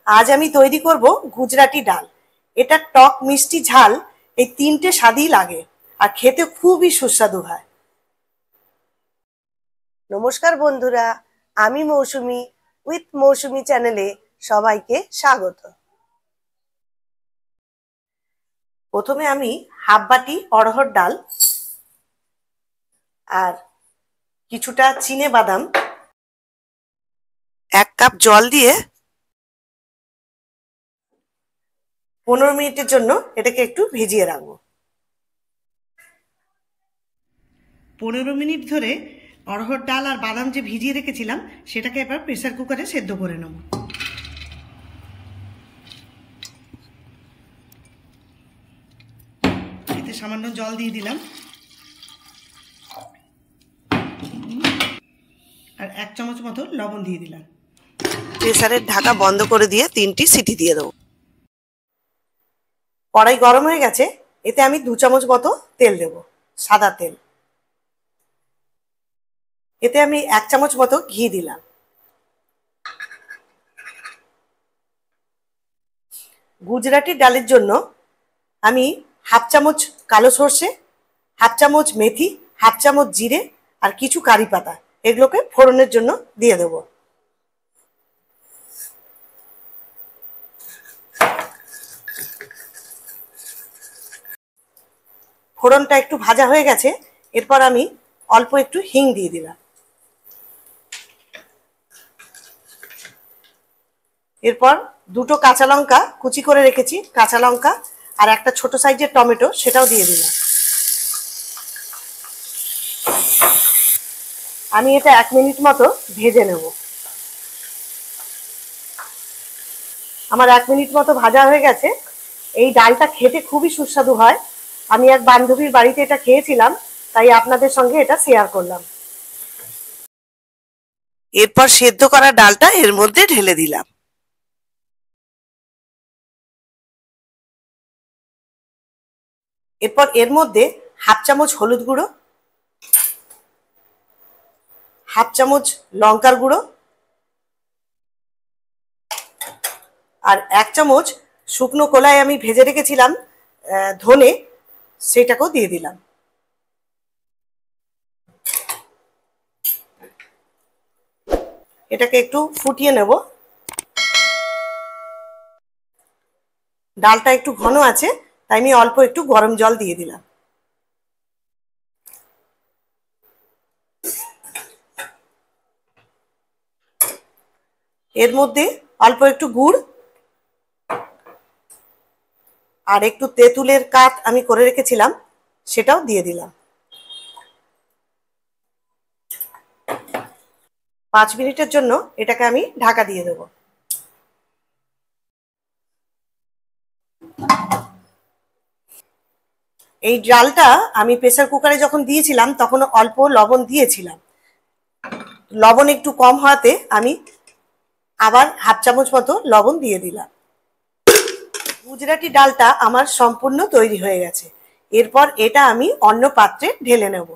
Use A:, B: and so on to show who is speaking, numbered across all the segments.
A: আজ আমি তৈরি করব গুজরাটি ডাল। এটা টক মিষ্টি ঝাল এই তিনটে স্বাদই লাগে আর খেতে খুবই সুস্বাদু হয়। নমস্কার বন্ধুরা, আমি মৌসুমী উইথ মৌসুমী চ্যানেলে সবাইকে স্বাগত। প্রথমে আমি হাফ বাটি অড়হর ডাল আর কিছুটা চিনে বাদাম 1 কাপ জল দিয়ে 15 মিনিটের জন্য এটাকে একটু ভিজিয়ে রাখবো। 15 মিনিট ধরে অড়হর ডাল আর বাদাম যে ভিজিয়ে রেখেছিলাম সেটাকে এবার প্রেসার কুকারে সেদ্ধ করে নেব। এতে সামান্য জল দিয়ে দিলাম আর 1 চামচ মতো লবণ দিয়ে দিলাম। প্রেসারের ঢাকা বন্ধ করে দিয়ে 3টি সিটি দিয়ে দেবো। কড়াই গরম হয়ে গেছে, এতে আমি 2 চামচ মতো তেল দেব, সাদা তেল। এতে আমি 1 চামচ মতো ঘি দিলাম। গুজরাটি ডালের জন্য আমি হাফ চামচ কালো সর্ষে, হাফ চামচ মেথি, হাফ চামচ জিরে আর কিছু কারি পাতা এগুলোকে ফোড়নের জন্য দিয়ে দেব। ফোড়নটা একটু ভাজা হয়ে গেছে, এরপর আমি অল্প একটু হিং দিয়ে দিলাম। এরপর 2টো কাঁচা লঙ্কা কুচি করে রেখেছি, কাঁচা লঙ্কা আর একটা ছোট সাইজের টমেটো সেটাও দিয়ে দিলাম। আমি এটা 1 মিনিট মতো ভেজে নেব। আমার 1 মিনিট মতো ভাজা হয়ে গেছে। এই ডালটা খেতে খুবই সুস্বাদু হয়। আমি এক বান্ধবীর বাড়িতে এটা খেয়েছিলাম, তাই আপনাদের সঙ্গে এটা শেয়ার করলাম। এরপর সেদ্ধ করা ডালটা এর মধ্যে ঢেলে দিলাম। এরপর এর মধ্যে হাফ চামচ হলুদ গুঁড়ো, হাফ চামচ লঙ্কার গুঁড়ো আর 1 চামচ শুকনো কলাই আমি ভেজে রেখেছিলাম ধনে, সেটাকেও দিয়ে দিলাম। এটাকে একটু ফুটিয়ে নেব। ডালটা একটু ঘন আছে, তাই আমি অল্প একটু গরম জল দিয়ে দিলাম। এর মধ্যে অল্প একটু গুড় আর একটু তেঁতুলের কাঠ আমি করে রেখেছিলাম সেটাও দিয়ে দিলাম। 5 মিনিটের জন্য এটাকে আমি ঢাকা দিয়ে দেব। এই ডালটা আমি প্রেসার কুকারে যখন দিয়েছিলাম তখন অল্প লবণ দিয়েছিলাম। লবণ একটু কম হওয়াতে আমি আবার হাফ চামচ মতো লবণ দিয়ে দিলাম। গুজরাটি ডালটা আমার সম্পূর্ণ তৈরি হয়ে গেছে। এরপর এটা আমি অন্য পাত্রে ঢেলে নেব।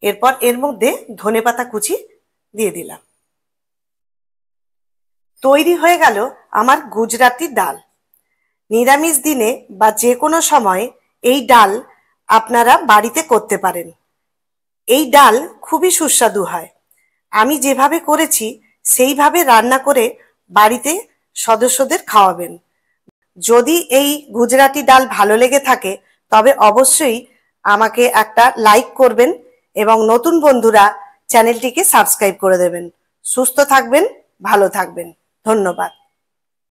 A: এরপর এর মধ্যে ধনেপাতা কুচি দিয়ে দিলাম। তৈরি হয়ে গেল আমার গুজরাটি ডাল। নিরামিষ দিনে বা যে কোনো সময় এই ডাল আপনারা বাড়িতে করতে পারেন। এই ডাল খুবই সুস্বাদু হয়। আমি যেভাবে করেছি সেইভাবে রান্না করে বাড়িতে সদস্যদের খাওয়াবেন। যদি এই গুজরাটি ডাল ভালো লেগে থাকে তবে অবশ্যই আমাকে একটা লাইক করবেন এবং নতুন বন্ধুরা চ্যানেলটিকে সাবস্ক্রাইব করে দেবেন। সুস্থ থাকবেন, ভালো থাকবেন। ধন্যবাদ।